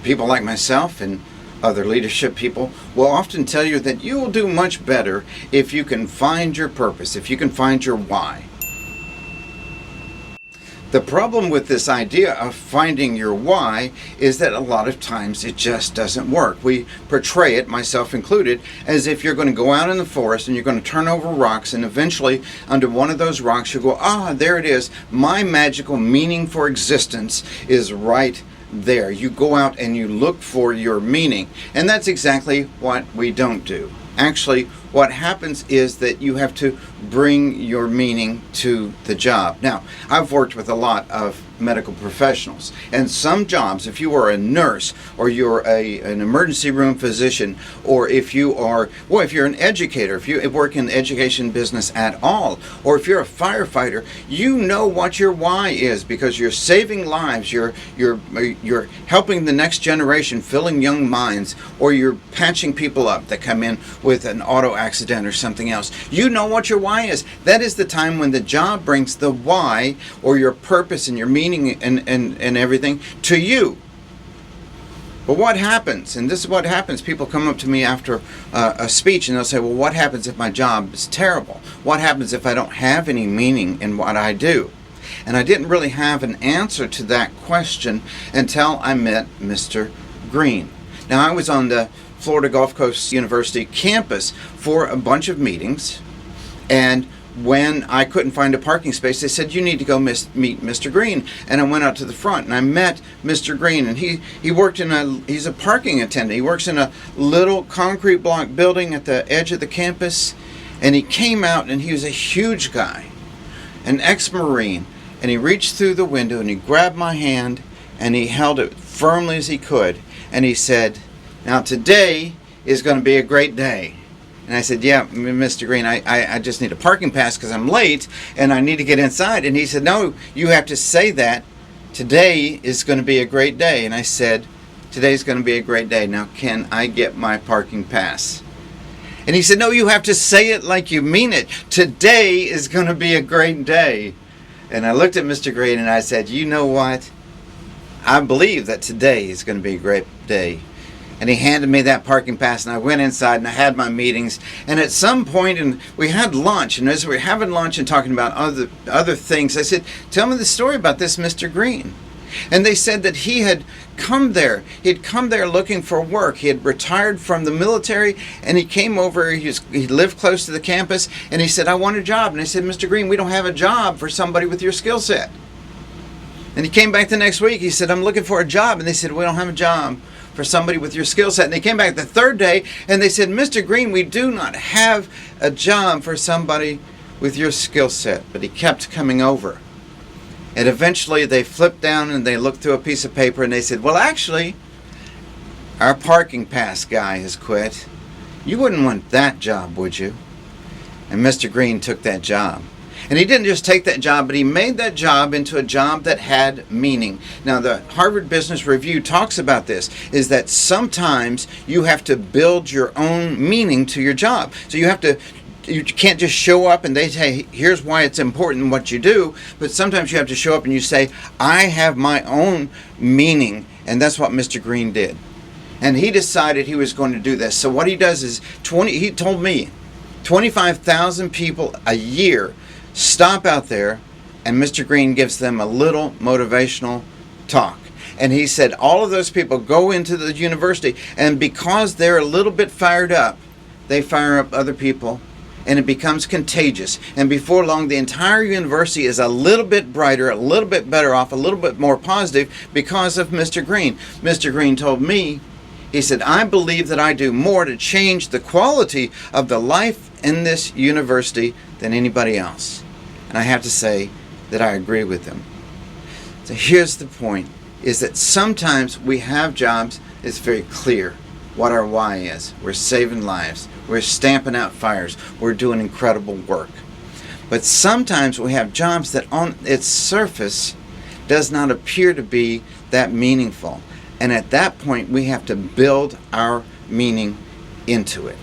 people like myself and other leadership people will often tell you that you will do much better if you can find your purpose, if you can find your why. The problem with this idea of finding your why is that a lot of times it just doesn't work. We portray it, myself included, as if you're going to go out in the forest and you're going to turn over rocks, and eventually under one of those rocks you go, there it is. My magical meaning for existence is right there. You go out and you look for your meaning. And that's exactly what we don't do. Actually, what happens is that you have to bring your meaning to the job. Now, I've worked with a lot of medical professionals, and some jobs, if you are a nurse or you're an emergency room physician, or if you're an educator, if you work in the education business at all, or if you're a firefighter, you know what your why is, because you're saving lives, you're helping the next generation, filling young minds, or you're patching people up that come in with an auto accident or something else. You know what your why is. That is the time when the job brings the why, or your purpose and your meaning and everything, to you. But what happens, and this is what happens, people come up to me after a speech and they'll say, well, what happens if my job is terrible? What happens if I don't have any meaning in what I do? And I didn't really have an answer to that question until I met Mr. Green. Now, I was on the Florida Gulf Coast University campus for a bunch of meetings, and when I couldn't find a parking space, they said, you need to go meet Mr. Green. And I went out to the front and I met Mr. Green, and he's a parking attendant. He works in a little concrete block building at the edge of the campus, and he came out and he was a huge guy, an ex-Marine, and he reached through the window and he grabbed my hand and he held it firmly as he could, and he said, now today is going to be a great day. And I said, yeah, Mr. Green, I just need a parking pass because I'm late and I need to get inside. And he said, no, you have to say that. Today is going to be a great day. And I said, today's going to be a great day. Now, can I get my parking pass? And he said, no, you have to say it like you mean it. Today is going to be a great day. And I looked at Mr. Green and I said, you know what? I believe that today is going to be a great day. And he handed me that parking pass, and I went inside and I had my meetings. And at some point, and we had lunch, and as we were having lunch and talking about other things, I said, tell me the story about this Mr. Green. And they said that he had come there. He'd come there looking for work. He had retired from the military, and he came over. He lived close to the campus, and he said, I want a job. And I said, Mr. Green, we don't have a job for somebody with your skill set. And he came back the next week. He said, I'm looking for a job. And they said, we don't have a job for somebody with your skill set. And they came back the third day and they said, Mr. Green, we do not have a job for somebody with your skill set. But he kept coming over. And eventually they flipped down and they looked through a piece of paper and they said, well, actually, our parking pass guy has quit. You wouldn't want that job, would you? And Mr. Green took that job. And he didn't just take that job, but he made that job into a job that had meaning. Now, the Harvard Business Review talks about this, is that sometimes you have to build your own meaning to your job. So you can't just show up and they say, here's why it's important what you do, but sometimes you have to show up and you say, I have my own meaning. And that's what Mr. Green did. And he decided he was going to do this. So what he does is, he told me, 25,000 people a year stop out there, and Mr. Green gives them a little motivational talk. And he said all of those people go into the university, and because they're a little bit fired up, they fire up other people, and it becomes contagious. And before long, the entire university is a little bit brighter, a little bit better off, a little bit more positive because of Mr. Green. Mr. Green told me, he said, I believe that I do more to change the quality of the life in this university than anybody else. And I have to say that I agree with him. So here's the point, is that sometimes we have jobs, it's very clear what our why is. We're saving lives. We're stamping out fires. We're doing incredible work. But sometimes we have jobs that on its surface does not appear to be that meaningful. And at that point, we have to build our meaning into it.